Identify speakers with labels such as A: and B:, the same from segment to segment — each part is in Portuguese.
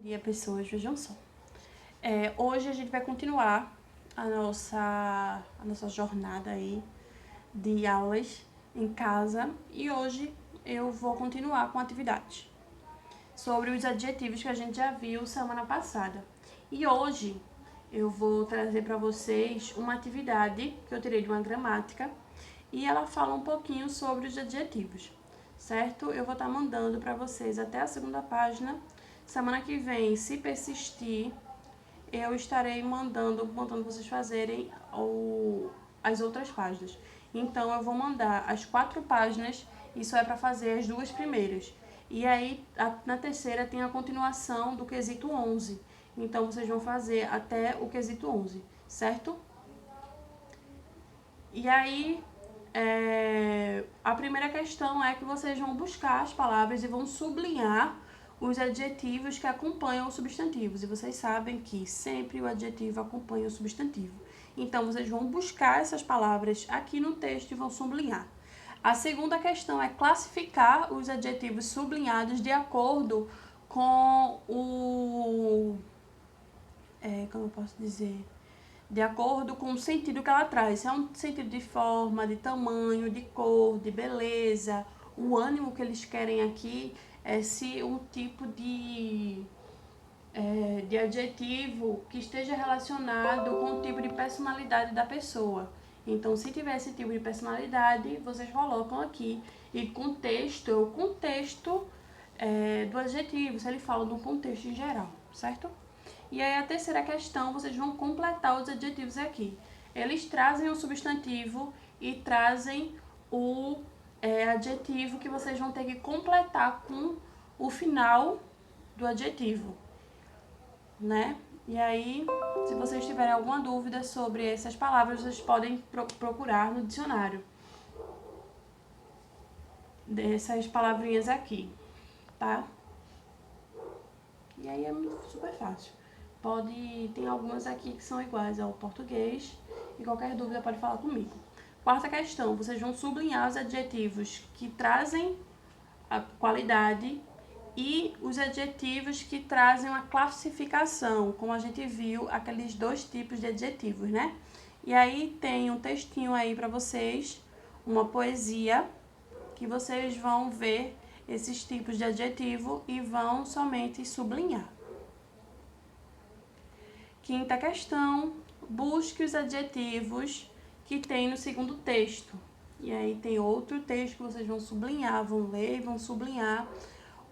A: Dia, pessoas, vejam só. Hoje a gente vai continuar a nossa jornada aí de aulas em casa e hoje eu vou continuar com atividades sobre os adjetivos que a gente já viu semana passada. E hoje eu vou trazer para vocês uma atividade que eu tirei de uma gramática e ela fala um pouquinho sobre os adjetivos, certo? Eu vou estar mandando para vocês até a segunda página. Semana que vem, se persistir, eu estarei mandando vocês fazerem as outras páginas. Então, eu vou mandar as 4 páginas, isso é para fazer as 2 primeiras. E aí, na terceira, tem a continuação do quesito 11. Então, vocês vão fazer até o quesito 11, certo? E aí, a primeira questão é que vocês vão buscar as palavras e vão sublinhar os adjetivos que acompanham os substantivos. E vocês sabem que sempre o adjetivo acompanha o substantivo. Então, vocês vão buscar essas palavras aqui no texto e vão sublinhar. A segunda questão é classificar os adjetivos sublinhados de acordo com como eu posso dizer? De acordo com o sentido que ela traz. Se é um sentido de forma, de tamanho, de cor, de beleza, o ânimo que eles querem aqui é se um tipo de adjetivo que esteja relacionado com o tipo de personalidade da pessoa. Então, se tiver esse tipo de personalidade, vocês colocam aqui. E contexto é o contexto do adjetivo, se ele fala de um contexto em geral, certo? E aí a terceira questão, vocês vão completar os adjetivos aqui. Eles trazem o substantivo e trazem o adjetivo que vocês vão ter que completar com o final do adjetivo, né? E aí, se vocês tiverem alguma dúvida sobre essas palavras, vocês podem procurar no dicionário dessas palavrinhas aqui, tá? E aí é super fácil. Tem algumas aqui que são iguais ao português e qualquer dúvida pode falar comigo. Quarta questão, vocês vão sublinhar os adjetivos que trazem a qualidade e os adjetivos que trazem uma classificação, como a gente viu, aqueles 2 tipos de adjetivos, né? E aí tem um textinho aí para vocês, uma poesia, que vocês vão ver esses tipos de adjetivo e vão somente sublinhar. Quinta questão, busque os adjetivos que tem no segundo texto. E aí tem outro texto que vocês vão sublinhar, vão ler e vão sublinhar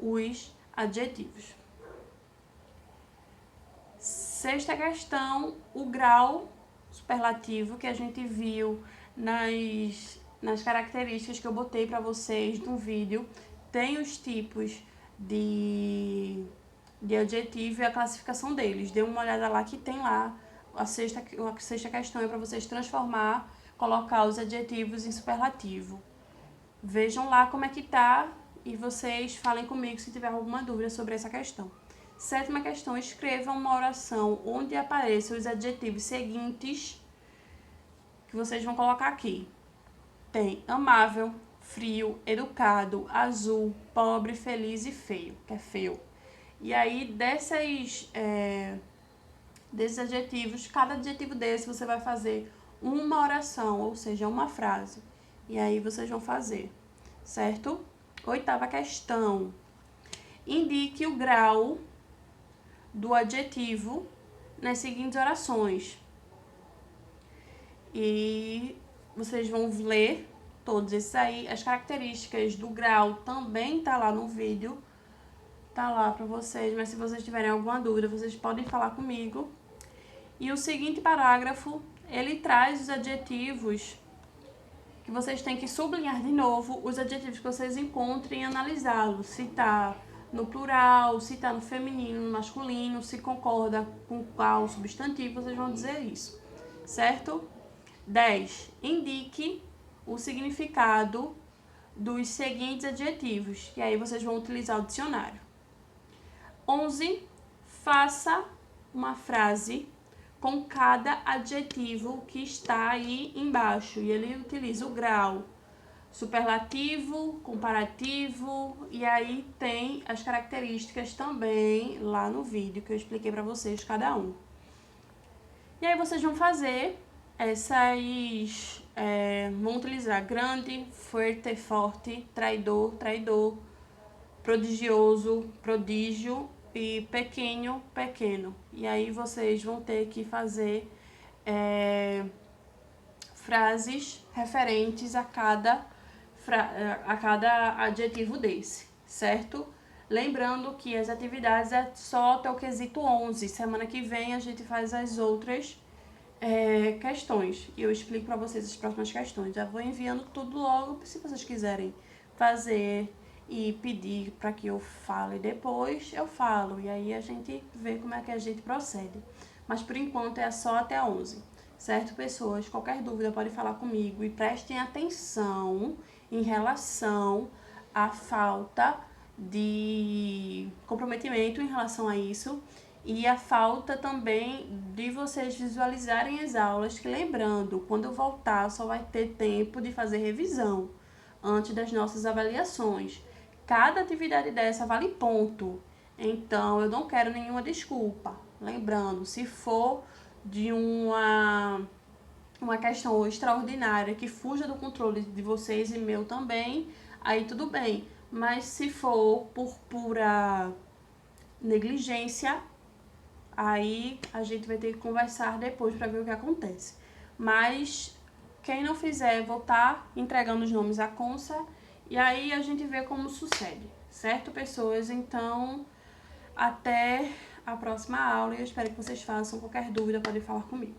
A: os adjetivos. Sexta questão, o grau superlativo que a gente viu nas características que eu botei para vocês no vídeo, tem os tipos de adjetivo e a classificação deles. Dê uma olhada lá que tem lá. A sexta questão é para vocês colocar os adjetivos em superlativo. Vejam lá como é que tá e vocês falem comigo se tiver alguma dúvida sobre essa questão. Sétima questão, escreva uma oração onde apareçam os adjetivos seguintes que vocês vão colocar aqui. Tem amável, frio, educado, azul, pobre, feliz e feio, que é feio. E aí, desses adjetivos, cada adjetivo desse você vai fazer uma oração, ou seja, uma frase. E aí vocês vão fazer, certo? Oitava questão. Indique o grau do adjetivo nas seguintes orações. E vocês vão ler todos esses aí. As características do grau também tá lá no vídeo. Tá lá para vocês, mas se vocês tiverem alguma dúvida, vocês podem falar comigo. E o seguinte parágrafo, ele traz os adjetivos que vocês têm que sublinhar de novo, os adjetivos que vocês encontrem e analisá-los. Se tá no plural, se tá no feminino, no masculino, se concorda com qual substantivo, vocês vão dizer isso, certo? 10. Indique o significado dos seguintes adjetivos, que aí vocês vão utilizar o dicionário. 11. Faça uma frase com cada adjetivo que está aí embaixo. E ele utiliza o grau, superlativo, comparativo, e aí tem as características também lá no vídeo que eu expliquei pra vocês cada um. E aí vocês vão fazer essas, vão utilizar grande, fuerte, forte, traidor, traidor, prodigioso, prodígio e pequeno, pequeno. E aí vocês vão ter que fazer frases referentes a cada adjetivo desse, certo? Lembrando que as atividades é só até o quesito 11. Semana que vem a gente faz as outras questões. E eu explico para vocês as próximas questões. Já vou enviando tudo logo, se vocês quiserem fazer e pedir para que eu fale depois, eu falo. E aí a gente vê como é que a gente procede. Mas por enquanto é só até 11. Certo, pessoas? Qualquer dúvida pode falar comigo. E prestem atenção em relação à falta de comprometimento em relação a isso e a falta também de vocês visualizarem as aulas, que lembrando, quando eu voltar só vai ter tempo de fazer revisão antes das nossas avaliações. Cada atividade dessa vale ponto, então eu não quero nenhuma desculpa. Lembrando, se for de uma questão extraordinária que fuja do controle de vocês e meu também, aí tudo bem. Mas se for por pura negligência, aí a gente vai ter que conversar depois para ver o que acontece. Mas quem não fizer, vou estar entregando os nomes à Consa e aí a gente vê como sucede, certo, pessoas? Então, até a próxima aula e eu espero que vocês façam. Qualquer dúvida, podem falar comigo.